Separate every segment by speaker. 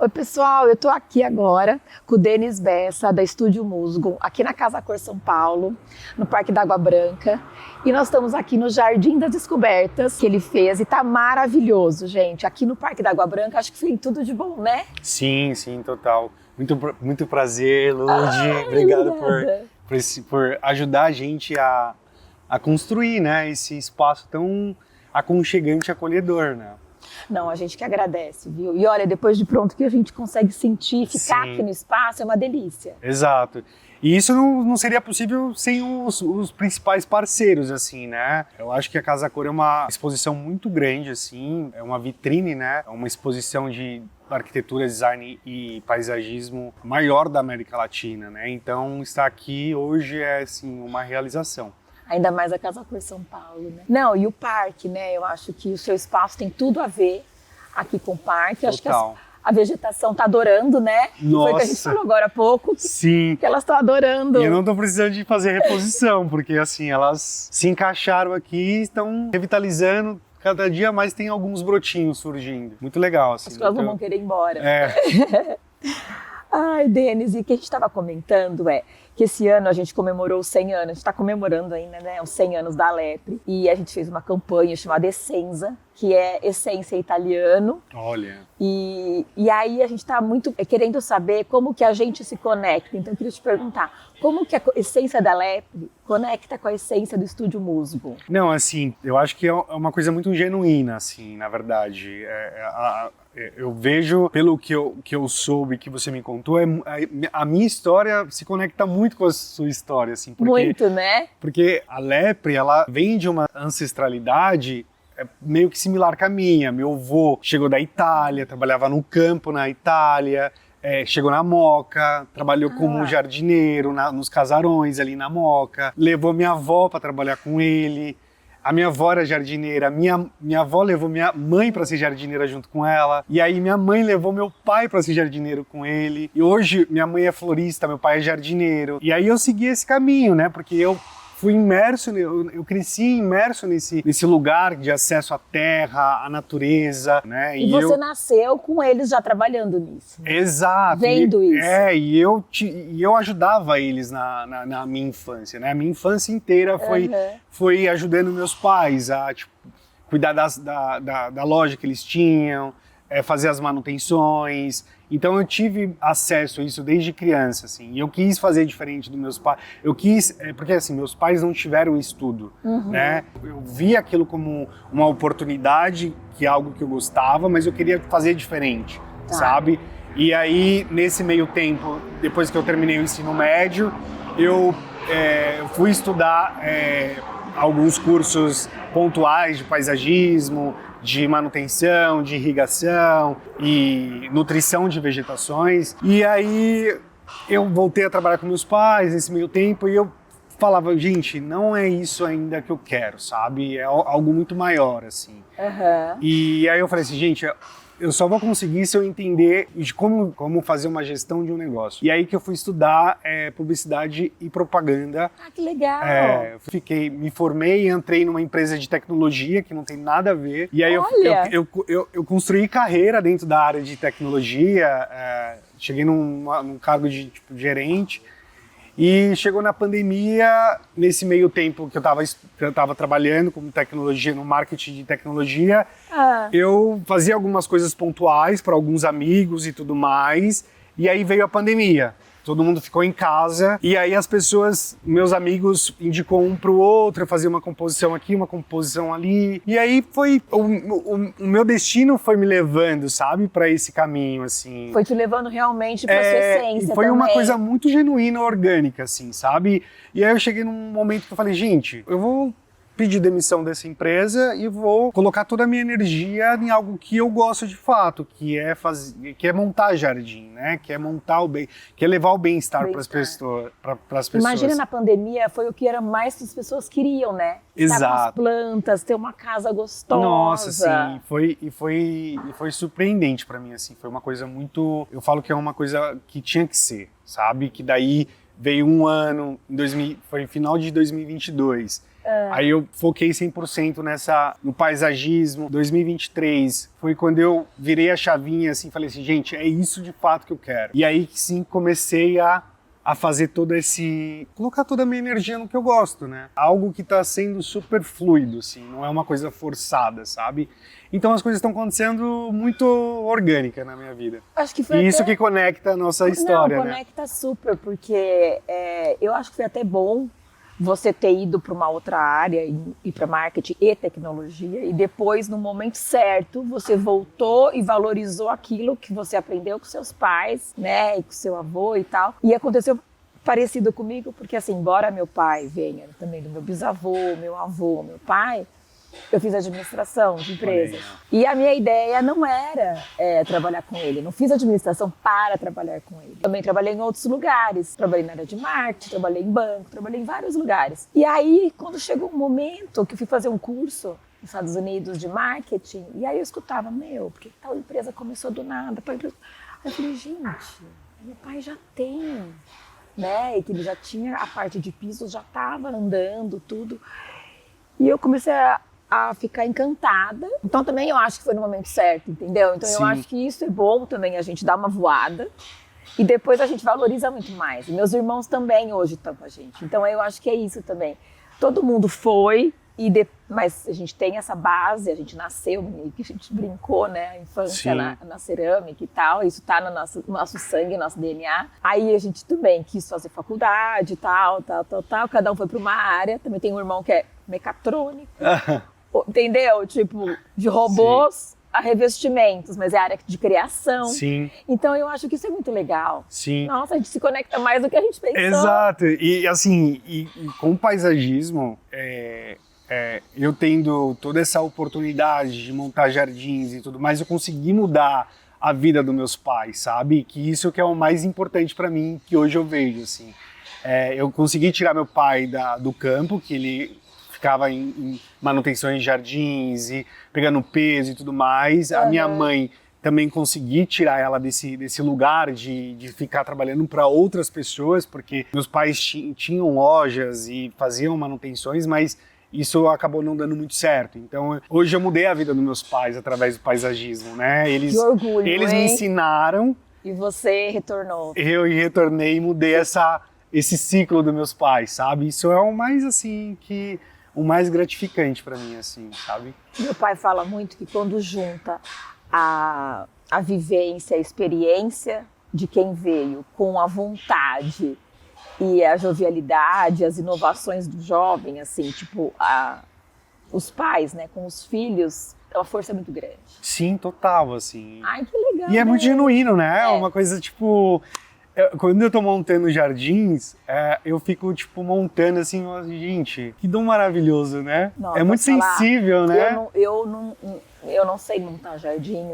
Speaker 1: Oi, pessoal, eu tô aqui agora com o Denis Bessa, da Estúdio Musgo, aqui na Casa Cor São Paulo, no Parque da Água Branca. E nós estamos aqui no Jardim das Descobertas que ele fez e tá maravilhoso, gente. Aqui no Parque da Água Branca, acho que foi tudo de bom, né?
Speaker 2: Sim, total. Muito prazer, Ludi. Obrigado por ajudar a gente a construir, né, esse espaço tão aconchegante e acolhedor, né?
Speaker 1: Não, a gente que agradece, viu? E olha, depois de pronto que a gente consegue sentir, ficar aqui no espaço, é uma delícia.
Speaker 2: Exato. E isso não seria possível sem os principais parceiros, assim, né? Eu acho que a Casa Cor é uma exposição muito grande, assim, é uma vitrine, né? É uma exposição de arquitetura, design e paisagismo maior da América Latina, né? Então, estar aqui hoje é, assim, uma realização.
Speaker 1: Ainda mais a Casa Cor São Paulo, né? Não, e o parque, né? Eu acho que o seu espaço tem tudo a ver aqui com o parque. Eu acho que a vegetação tá adorando, né?
Speaker 2: Nossa.
Speaker 1: Foi o que a gente falou agora há pouco.
Speaker 2: Sim.
Speaker 1: Que elas estão adorando.
Speaker 2: E eu não tô precisando de fazer reposição, porque assim, elas se encaixaram aqui e estão revitalizando. Cada dia mais tem alguns brotinhos surgindo. Muito legal, assim.
Speaker 1: Acho que elas não vão querer ir embora.
Speaker 2: É.
Speaker 1: Ai, Denis, e o que a gente estava comentando é que esse ano a gente comemorou os 100 anos, a gente está comemorando ainda, né, os 100 anos da Lepre, e a gente fez uma campanha chamada Essenza, que é essência italiano.
Speaker 2: Olha.
Speaker 1: E aí a gente está muito querendo saber como que a gente se conecta, então eu queria te perguntar, como que a essência da Lepre conecta com a essência do Estúdio Musgo?
Speaker 2: Não, assim, eu acho que é uma coisa muito genuína, assim, na verdade. Eu vejo, pelo que eu soube, que você me contou, a minha história se conecta muito com a sua história, assim.
Speaker 1: Muito, né?
Speaker 2: Porque a Lepre, ela vem de uma ancestralidade meio que similar com a minha. Meu avô chegou da Itália, trabalhava no campo na Itália, chegou na Moca, trabalhou como jardineiro nos casarões ali na Moca, levou minha avó para trabalhar com ele. A minha avó era jardineira, minha avó levou minha mãe para ser jardineira junto com ela, e aí minha mãe levou meu pai para ser jardineiro com ele, e hoje minha mãe é florista, meu pai é jardineiro, e aí eu segui esse caminho, né, porque eu fui imerso, eu cresci imerso nesse lugar de acesso à terra, à natureza, né?
Speaker 1: E você nasceu com eles já trabalhando nisso.
Speaker 2: Exato.
Speaker 1: Vendo isso.
Speaker 2: E eu ajudava eles na minha infância, né? A minha infância inteira foi ajudando meus pais a cuidar da loja que eles tinham, fazer as manutenções. Então eu tive acesso a isso desde criança, assim, e eu quis fazer diferente dos meus pais. Eu quis, porque assim, meus pais não tiveram estudo, né? Eu vi aquilo como uma oportunidade, que é algo que eu gostava, mas eu queria fazer diferente, sabe? E aí, nesse meio tempo, depois que eu terminei o ensino médio, eu fui estudar alguns cursos pontuais de paisagismo, de manutenção, de irrigação e nutrição de vegetações. E aí eu voltei a trabalhar com meus pais nesse meio tempo e eu falava, gente, não é isso ainda que eu quero, sabe? É algo muito maior, assim. E aí eu falei assim, gente, eu só vou conseguir se eu entender de como fazer uma gestão de um negócio. E aí que eu fui estudar publicidade e propaganda.
Speaker 1: Ah, que legal!
Speaker 2: Me formei e entrei numa empresa de tecnologia que não tem nada a ver. E aí eu construí carreira dentro da área de tecnologia, cheguei num cargo de gerente. E chegou na pandemia, nesse meio tempo que eu estava trabalhando com tecnologia, no marketing de tecnologia, eu fazia algumas coisas pontuais para alguns amigos e tudo mais, e aí veio a pandemia. Todo mundo ficou em casa, e aí as pessoas, meus amigos, indicou um pro outro, eu fazia uma composição aqui, uma composição ali, e aí foi, o meu destino foi me levando, sabe, para esse caminho, assim.
Speaker 1: Foi te levando realmente pra sua essência
Speaker 2: foi
Speaker 1: também.
Speaker 2: uma coisa muito genuína, orgânica, assim, sabe? E aí eu cheguei num momento que eu falei, gente, eu vou pedir demissão dessa empresa e vou colocar toda a minha energia em algo que eu gosto de fato, que é montar jardim, né? Que é montar que é levar o bem-estar para as pessoas.
Speaker 1: Imagina, na pandemia foi o que era mais que as pessoas queriam, né? Estar com as plantas, ter uma casa gostosa.
Speaker 2: Nossa, sim, foi surpreendente para mim, assim, foi uma coisa muito, eu falo que é uma coisa que tinha que ser, sabe? Que daí veio um ano, foi final de 2022. Aí eu foquei 100% no paisagismo. 2023 foi quando eu virei a chavinha assim, falei assim, gente, é isso de fato que eu quero. E aí sim comecei a fazer colocar toda a minha energia no que eu gosto, né? Algo que tá sendo super fluido, assim, não é uma coisa forçada, sabe? Então as coisas estão acontecendo muito orgânica na minha vida.
Speaker 1: Acho que foi
Speaker 2: e isso que conecta a nossa história,
Speaker 1: né? Conecta super, porque eu acho que foi até bom você ter ido para uma outra área, ir para marketing e tecnologia, e depois, no momento certo, você voltou e valorizou aquilo que você aprendeu com seus pais, né, e com seu avô e tal. E aconteceu parecido comigo, porque assim, embora meu pai venha também do meu bisavô, meu avô, meu pai, eu fiz administração de empresas. E a minha ideia não era trabalhar com ele. Não fiz administração para trabalhar com ele. Também trabalhei em outros lugares. Trabalhei na área de marketing, trabalhei em banco, trabalhei em vários lugares. E aí, quando chegou um momento que eu fui fazer um curso nos Estados Unidos de marketing, e aí eu escutava, porque tal empresa começou do nada. Aí eu falei, gente, meu pai já tem, né? E que ele já tinha a parte de pisos, já estava andando, tudo. E eu comecei a ficar encantada. Então também eu acho que foi no momento certo, entendeu? Então eu acho que isso é bom também, a gente dar uma voada e depois a gente valoriza muito mais. E meus irmãos também hoje estão com a gente. Então eu acho que é isso também. Todo mundo foi, mas a gente tem essa base, a gente nasceu, que a gente brincou, né? A infância na cerâmica e tal, isso tá no nosso sangue, no nosso DNA. Aí a gente também quis fazer faculdade e tal. Cada um foi para uma área. Também tem um irmão que é mecatrônico. Entendeu? Tipo, de robôs a revestimentos, mas é área de criação.
Speaker 2: Sim.
Speaker 1: Então eu acho que isso é muito legal.
Speaker 2: Sim.
Speaker 1: Nossa, a gente se conecta mais do que a gente pensou.
Speaker 2: Exato. E assim, com o paisagismo, eu tendo toda essa oportunidade de montar jardins e tudo mais, eu consegui mudar a vida dos meus pais, sabe? Que isso que é o mais importante para mim, que hoje eu vejo, assim. Eu consegui tirar meu pai do campo, que ele ficava em manutenções de jardins e pegando peso e tudo mais. A minha mãe também consegui tirar ela desse lugar de ficar trabalhando para outras pessoas, porque meus pais tinham lojas e faziam manutenções, mas isso acabou não dando muito certo. Então, hoje eu mudei a vida dos meus pais através do paisagismo, né?
Speaker 1: Que orgulho,
Speaker 2: eles me ensinaram.
Speaker 1: E você retornou.
Speaker 2: Eu retornei e mudei esse ciclo dos meus pais, sabe? Isso é o mais, assim, o mais gratificante para mim, assim, sabe?
Speaker 1: Meu pai fala muito que quando junta a vivência, a experiência de quem veio com a vontade e a jovialidade, as inovações do jovem, assim, tipo, os pais, né, com os filhos, é uma força muito grande.
Speaker 2: Sim, total, assim.
Speaker 1: Ai, que legal.
Speaker 2: E é muito genuíno, né? É uma coisa, tipo... Quando eu tô montando jardins, eu fico, tipo, montando assim, gente, que dom maravilhoso, né?
Speaker 1: Nossa,
Speaker 2: é muito sensível, né?
Speaker 1: Eu não sei montar jardim,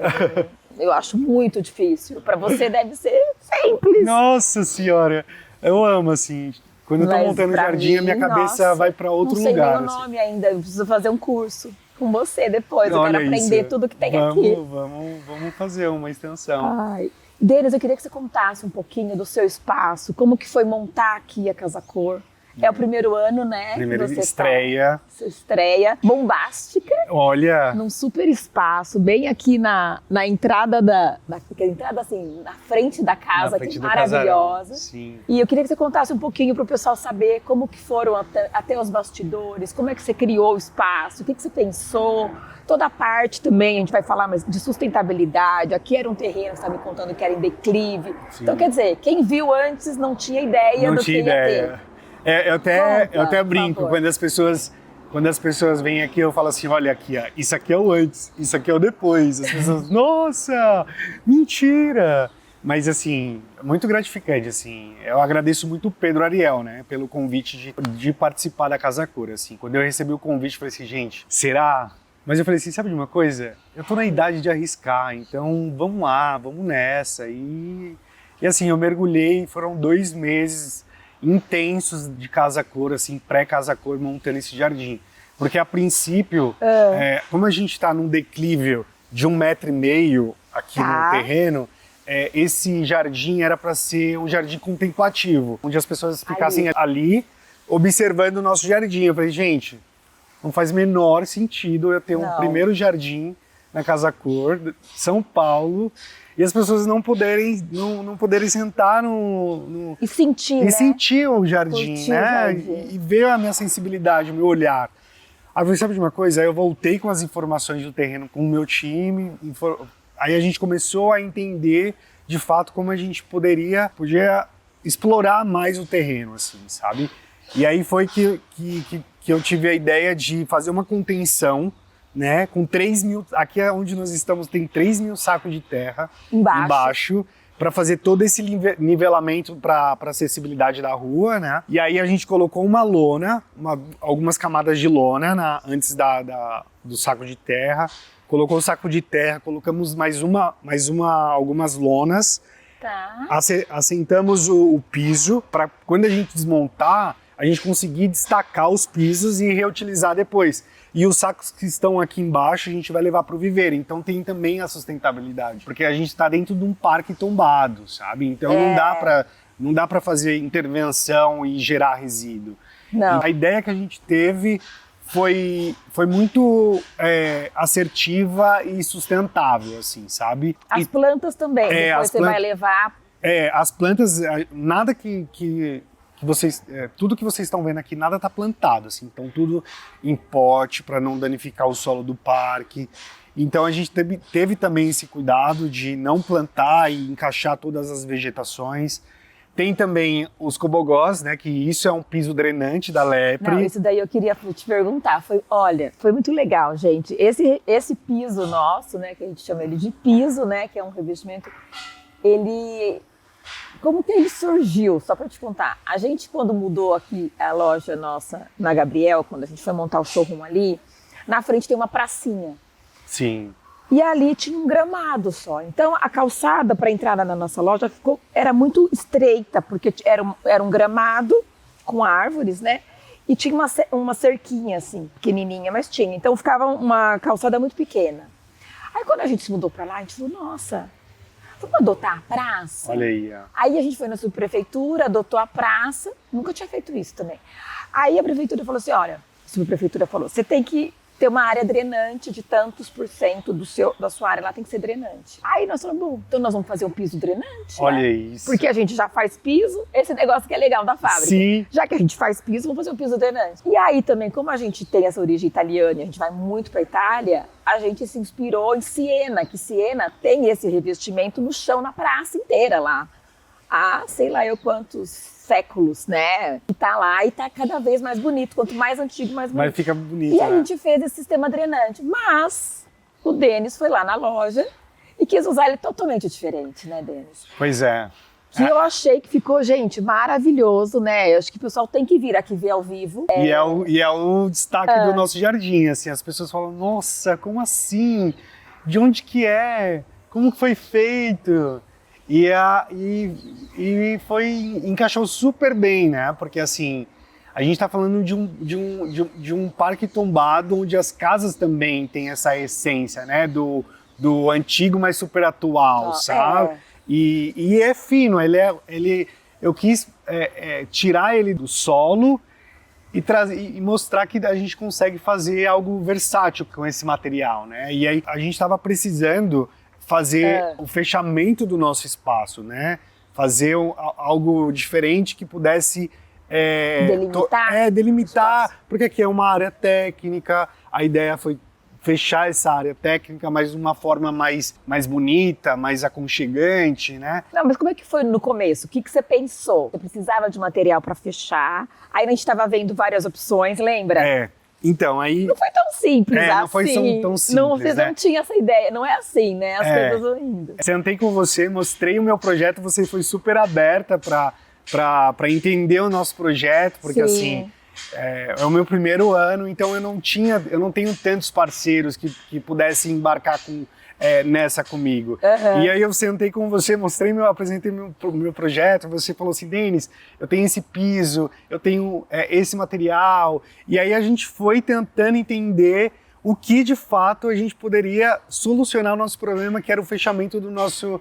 Speaker 1: eu acho muito difícil. Pra você deve ser simples.
Speaker 2: Nossa senhora, eu amo, assim. Quando eu tô montando jardim, a minha cabeça vai pra outro lugar.
Speaker 1: Não sei nem o
Speaker 2: assim.
Speaker 1: nome ainda, eu preciso fazer um curso com você depois. Eu quero aprender tudo que tem aqui.
Speaker 2: Vamos fazer uma extensão.
Speaker 1: Ai. Denis, eu queria que você contasse um pouquinho do seu espaço, como que foi montar aqui a Casa Cor. É o primeiro ano, né?
Speaker 2: Primeira estreia.
Speaker 1: Estreia bombástica.
Speaker 2: Olha!
Speaker 1: Num super espaço, bem aqui na entrada entrada assim, na frente da casa, que é maravilhosa.
Speaker 2: Sim.
Speaker 1: E eu queria que você contasse um pouquinho para o pessoal saber como que foram até os bastidores, como é que você criou o espaço, o que você pensou. Toda a parte também, a gente vai falar mais de sustentabilidade. Aqui era um terreno, você está me contando que era em declive. Sim. Então, quer dizer, quem viu antes não tinha ideia do que ia ter.
Speaker 2: Eu até brinco, quando as pessoas vêm aqui, eu falo assim, olha aqui, ó, isso aqui é o antes, isso aqui é o depois. As pessoas, nossa, mentira! Mas assim, muito gratificante, assim. Eu agradeço muito o Pedro Ariel, né, pelo convite de participar da Casa Cor, assim. Quando eu recebi o convite, eu falei assim, gente, será? Mas eu falei assim, sabe de uma coisa? Eu tô na idade de arriscar, então vamos lá, vamos nessa. E assim, eu mergulhei, foram 2 meses intensos de Casa Cor, assim, pré-Casa Cor, montando esse jardim. Porque a princípio, como a gente está num declive de 1,5 metro aqui no terreno, esse jardim era para ser um jardim contemplativo, onde as pessoas ficassem ali observando o nosso jardim. Eu falei, gente, não faz menor sentido eu ter um
Speaker 1: Não.
Speaker 2: primeiro jardim na Casa Cor, São Paulo, e as pessoas não poderem sentar
Speaker 1: E sentir,
Speaker 2: e
Speaker 1: né?
Speaker 2: sentir o jardim,
Speaker 1: Curtir
Speaker 2: né?
Speaker 1: o jardim.
Speaker 2: E ver a minha sensibilidade, o meu olhar. Aí você sabe de uma coisa? Aí eu voltei com as informações do terreno com o meu time, aí a gente começou a entender de fato como a gente podia explorar mais o terreno, assim, sabe? E aí foi que eu tive a ideia de fazer uma contenção, né, com 3.000, aqui é onde nós estamos, tem 3.000 sacos de terra embaixo para fazer todo esse nivelamento para acessibilidade da rua, né? E aí a gente colocou uma lona, algumas camadas de lona antes do saco de terra, colocou o saco de terra, colocamos algumas lonas,
Speaker 1: Tá.
Speaker 2: assentamos o piso para quando a gente desmontar, a gente conseguir destacar os pisos e reutilizar depois. E os sacos que estão aqui embaixo a gente vai levar para o viveiro. Então tem também a sustentabilidade, porque a gente está dentro de um parque tombado, sabe? Então não dá para fazer intervenção e gerar resíduo.
Speaker 1: Não.
Speaker 2: A ideia que a gente teve foi muito assertiva e sustentável, assim, sabe?
Speaker 1: As plantas também, depois você vai levar.
Speaker 2: As plantas, nada que vocês, tudo que vocês estão vendo aqui, nada está plantado, assim, então tudo em pote para não danificar o solo do parque. Então a gente teve também esse cuidado de não plantar e encaixar todas as vegetações. Tem também os cobogós, né, que isso é um piso drenante da lepre.
Speaker 1: Não, isso daí eu queria te perguntar. Foi muito legal, gente. Esse piso nosso, né, que a gente chama ele de piso, né, que é um revestimento, como que ele surgiu? Só para te contar. A gente, quando mudou aqui a loja nossa na Gabriel, quando a gente foi montar o showroom ali, na frente tem uma pracinha.
Speaker 2: Sim.
Speaker 1: E ali tinha um gramado só. Então a calçada para entrar na nossa loja era muito estreita, porque era um gramado com árvores, né? E tinha uma cerquinha assim, pequenininha, mas tinha. Então ficava uma calçada muito pequena. Aí quando a gente se mudou para lá, a gente falou, nossa, vamos adotar a praça?
Speaker 2: Olha aí, ó.
Speaker 1: Aí a gente foi na subprefeitura, adotou a praça. Nunca tinha feito isso também. Aí a prefeitura falou assim, olha, a subprefeitura falou, você tem que ter uma área drenante de tantos % da sua área lá tem que ser drenante. Aí nós falamos, bom, então nós vamos fazer um piso drenante.
Speaker 2: Olha
Speaker 1: né?
Speaker 2: isso.
Speaker 1: Porque a gente já faz piso, esse negócio que é legal da fábrica.
Speaker 2: Sim.
Speaker 1: Já que a gente faz piso, vamos fazer um piso drenante. E aí também, como a gente tem essa origem italiana e a gente vai muito pra Itália, a gente se inspirou em Siena, que Siena tem esse revestimento no chão, na praça inteira lá. Há sei lá eu quantos séculos, né? E tá lá e tá cada vez mais bonito. Quanto mais antigo, mais bonito.
Speaker 2: Mas fica bonito,
Speaker 1: E
Speaker 2: né?
Speaker 1: a gente fez esse sistema drenante. Mas o Denis foi lá na loja e quis usar ele totalmente diferente, né, Denis?
Speaker 2: Pois é.
Speaker 1: Que eu achei que ficou, gente, maravilhoso, né? Eu acho que o pessoal tem que vir aqui ver ao vivo.
Speaker 2: E é o destaque do nosso jardim, assim. As pessoas falam, nossa, como assim? De onde que é? Como que foi feito? E encaixou super bem, né? Porque assim, a gente está falando de um parque tombado onde as casas também têm essa essência, né? Do antigo, mas super atual, sabe? E é fino, eu quis tirar ele do solo e mostrar que a gente consegue fazer algo versátil com esse material, né? E aí a gente estava precisando fazer o fechamento do nosso espaço, né? Fazer algo diferente que pudesse delimitar, porque aqui é uma área técnica, a ideia foi fechar essa área técnica, mas de uma forma mais bonita, mais aconchegante, né?
Speaker 1: Não, mas como é que foi no começo? O que você pensou? Você precisava de material para fechar, aí a gente estava vendo várias opções, lembra?
Speaker 2: Então, aí...
Speaker 1: Não foi tão simples assim.
Speaker 2: Não foi tão simples,
Speaker 1: Você não tinha essa ideia, não é assim, né? As coisas vão indo.
Speaker 2: Sentei com você, mostrei o meu projeto, você foi super aberta para entender o nosso projeto, porque assim, é o meu primeiro ano, então eu não tenho tantos parceiros que pudessem embarcar nessa comigo.
Speaker 1: Uhum.
Speaker 2: E aí eu sentei com você, apresentei meu projeto, você falou assim, Denis, eu tenho esse piso, eu tenho esse material, e aí a gente foi tentando entender o que de fato a gente poderia solucionar o nosso problema, que era o fechamento do nosso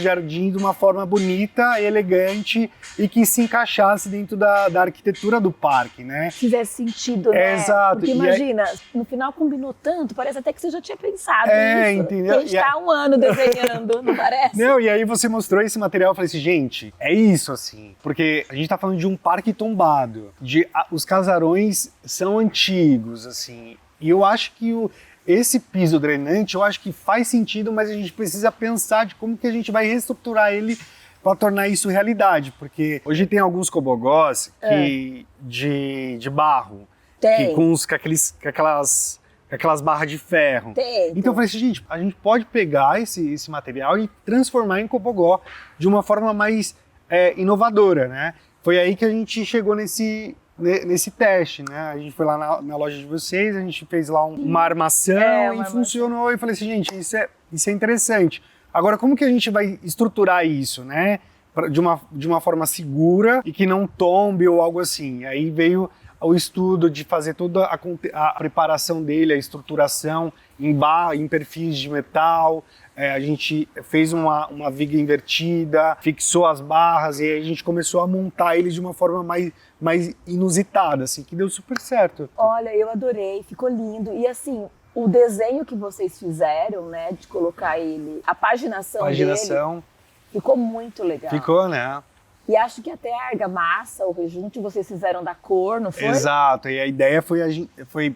Speaker 2: jardim de uma forma bonita, elegante e que se encaixasse dentro da arquitetura do parque, né?
Speaker 1: Fizesse sentido, né?
Speaker 2: Exato.
Speaker 1: Porque imagina, no final combinou tanto, parece até que você já tinha pensado nisso.
Speaker 2: Entendeu?
Speaker 1: A gente está há um ano desenhando, não parece?
Speaker 2: Não, e aí você mostrou esse material, eu falei assim, gente, é isso, assim, porque a gente tá falando de um parque tombado, os casarões são antigos, assim, e eu acho que esse piso drenante, eu acho que faz sentido, mas a gente precisa pensar de como que a gente vai reestruturar ele para tornar isso realidade, porque hoje tem alguns cobogós de barro,
Speaker 1: Tem.
Speaker 2: com aquelas barras de ferro.
Speaker 1: Tem.
Speaker 2: Então eu falei assim, gente, a gente pode pegar esse material e transformar em cobogó de uma forma mais inovadora, né? Foi aí que a gente chegou nesse teste, né? A gente foi lá na loja de vocês, a gente fez lá uma armação e funcionou. E eu falei assim, gente, isso é interessante. Agora, como que a gente vai estruturar isso, né? De uma forma segura e que não tombe ou algo assim. Aí veio o estudo de fazer toda a preparação dele, a estruturação em perfis de metal. A gente fez uma viga invertida, fixou as barras e aí a gente começou a montar ele de uma forma mais inusitada, assim, que deu super certo.
Speaker 1: Olha, eu adorei, ficou lindo. E assim, o desenho que vocês fizeram, né, de colocar ele, a paginação dele, ficou muito legal.
Speaker 2: Ficou, né?
Speaker 1: E acho que até a argamassa, o rejunte, vocês fizeram da cor, não foi?
Speaker 2: Exato, e a ideia foi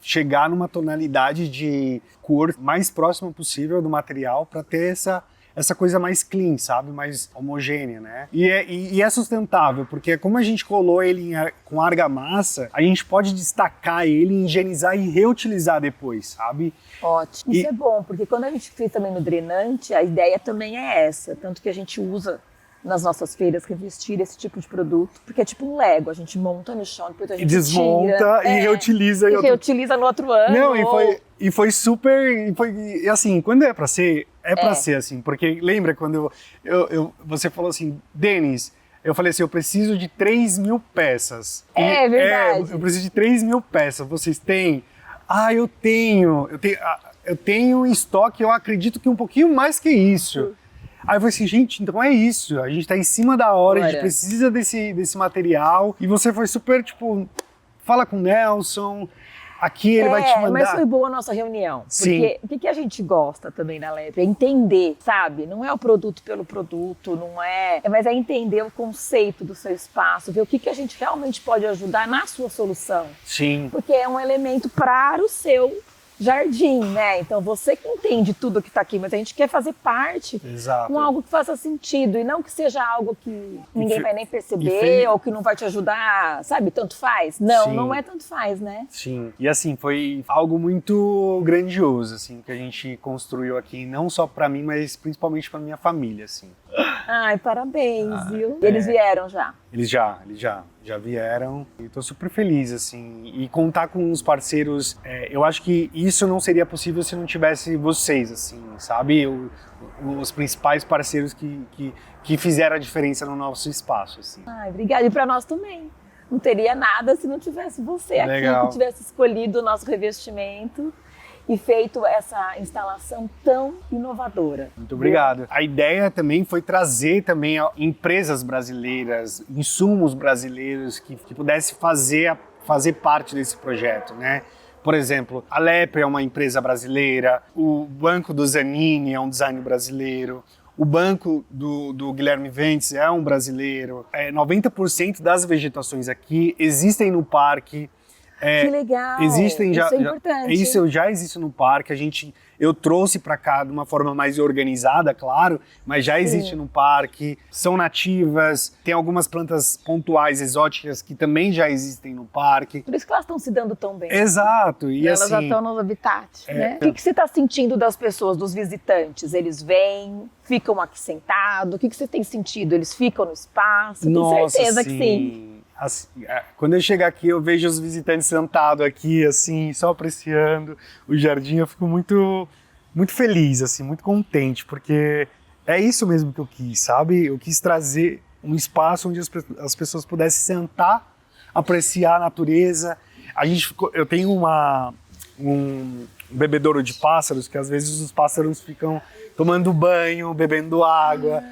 Speaker 2: chegar numa tonalidade de cor mais próxima possível do material para ter essa coisa mais clean, sabe? Mais homogênea, né? E é sustentável, porque como a gente colou ele com argamassa, a gente pode destacar ele, higienizar e reutilizar depois, sabe?
Speaker 1: Ótimo. Isso é bom, porque quando a gente fez também no drenante, a ideia também é essa, tanto que a gente usa nas nossas feiras revestir esse tipo de produto, porque é tipo um Lego, a gente monta no chão, depois a gente
Speaker 2: desmonta
Speaker 1: tira,
Speaker 2: e reutiliza.
Speaker 1: Reutiliza no outro ano.
Speaker 2: Não, e foi super, e assim, quando é pra ser, pra ser assim, porque lembra quando você falou assim, Denis, eu falei assim, eu preciso de 3.000 peças.
Speaker 1: É verdade.
Speaker 2: Eu preciso de 3.000 peças, vocês têm? Eu tenho em estoque, eu acredito que um pouquinho mais que isso. Aí eu falei assim, gente, então é isso, a gente tá em cima da hora, a gente precisa desse material. E você foi super, tipo, fala com o Nelson, aqui ele vai te mandar.
Speaker 1: Mas foi boa a nossa reunião.
Speaker 2: Sim.
Speaker 1: Porque o que a gente gosta também na Lepre é entender, sabe? Não é o produto pelo produto, não é... Mas é entender o conceito do seu espaço, ver o que a gente realmente pode ajudar na sua solução.
Speaker 2: Sim.
Speaker 1: Porque é um elemento para o seu jardim, né? Então você que entende tudo que está aqui, mas a gente quer fazer parte com algo que faça sentido e não que seja algo que ninguém vai nem perceber ou que não vai te ajudar, sabe? Tanto faz. Não,
Speaker 2: Sim.
Speaker 1: não é tanto faz, né?
Speaker 2: Sim. E assim, foi algo muito grandioso, assim, que a gente construiu aqui, não só para mim, mas principalmente para minha família, assim.
Speaker 1: Ai, parabéns, viu? Eles vieram já?
Speaker 2: Eles já vieram e tô super feliz, assim, e contar com os parceiros, eu acho que isso não seria possível se não tivesse vocês, assim, sabe? Os principais parceiros que fizeram a diferença no nosso espaço, assim.
Speaker 1: Ai, obrigada. E para nós também. Não teria nada se não tivesse você
Speaker 2: Legal.
Speaker 1: aqui, que tivesse escolhido o nosso revestimento e feito essa instalação tão inovadora.
Speaker 2: Muito obrigado. A ideia também foi trazer também empresas brasileiras, insumos brasileiros que pudesse fazer parte desse projeto, né? Por exemplo, a Lepre é uma empresa brasileira, o Banco do Zanini é um design brasileiro, o banco do Guilherme Ventes é um brasileiro. 90% das vegetações aqui existem no parque.
Speaker 1: Que legal!
Speaker 2: Existem
Speaker 1: isso é importante.
Speaker 2: Isso já existe no parque. Eu trouxe para cá de uma forma mais organizada, claro, mas já existe no parque. São nativas, tem algumas plantas pontuais, exóticas, que também já existem no parque.
Speaker 1: Por isso que elas estão se dando tão bem.
Speaker 2: Exato. E
Speaker 1: elas já
Speaker 2: assim,
Speaker 1: estão no habitat, né? O que você está sentindo das pessoas, dos visitantes? Eles vêm, ficam aqui sentados? O que você tem sentido? Eles ficam no espaço? Tenho certeza que sim.
Speaker 2: Assim, quando eu chegar aqui, eu vejo os visitantes sentados aqui, assim, só apreciando o jardim. Eu fico muito, muito feliz, assim, muito contente, porque é isso mesmo que eu quis, sabe? Eu quis trazer um espaço onde as pessoas pudessem sentar, apreciar a natureza. Eu tenho um bebedouro de pássaros, que às vezes os pássaros ficam tomando banho, bebendo água.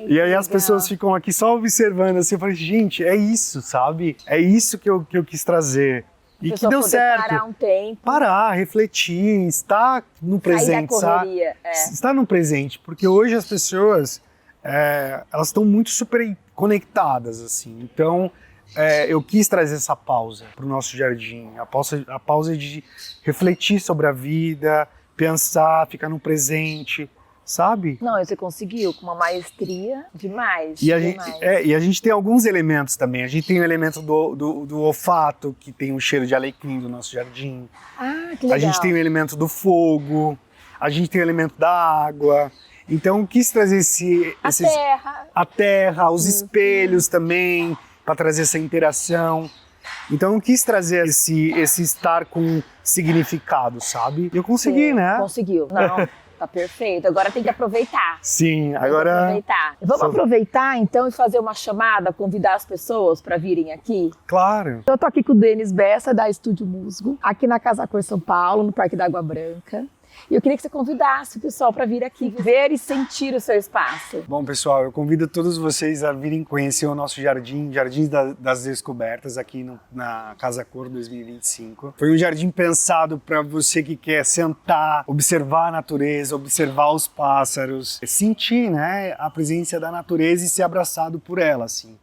Speaker 2: E aí as pessoas ficam aqui só observando assim, eu falei, gente, é isso, sabe? É isso que eu quis trazer. E que deu certo.
Speaker 1: Parar um tempo.
Speaker 2: Parar, refletir, estar no presente, sabe? Estar no presente, porque hoje as pessoas, elas estão muito super conectadas, assim. Então, eu quis trazer essa pausa para o nosso jardim, a pausa de refletir sobre a vida, pensar, ficar no presente, sabe?
Speaker 1: Não, você conseguiu com uma maestria demais.
Speaker 2: E a gente tem alguns elementos também. A gente tem o elemento do olfato, que tem o cheiro de alecrim do nosso jardim.
Speaker 1: Ah, que legal.
Speaker 2: A gente tem o elemento do fogo, a gente tem o elemento da água. Então, eu quis trazer a terra, os espelhos também, para trazer essa interação. Então, eu quis trazer esse estar com significado, sabe? E eu consegui, né?
Speaker 1: Conseguiu. Não, tá perfeito. Agora tem que aproveitar.
Speaker 2: Sim, agora...
Speaker 1: Vamos aproveitar, então, e fazer uma chamada, convidar as pessoas para virem aqui?
Speaker 2: Claro.
Speaker 1: Eu tô aqui com o Denis Bessa, da Estúdio Musgo, aqui na Casa Cor São Paulo, no Parque da Água Branca. E eu queria que você convidasse o pessoal para vir aqui ver e sentir o seu espaço.
Speaker 2: Bom, pessoal, eu convido todos vocês a virem conhecer o nosso jardim, Jardim das Descobertas, aqui na Casa Cor 2025. Foi um jardim pensado para você que quer sentar, observar a natureza, observar os pássaros, sentir, né, a presença da natureza e ser abraçado por ela, assim.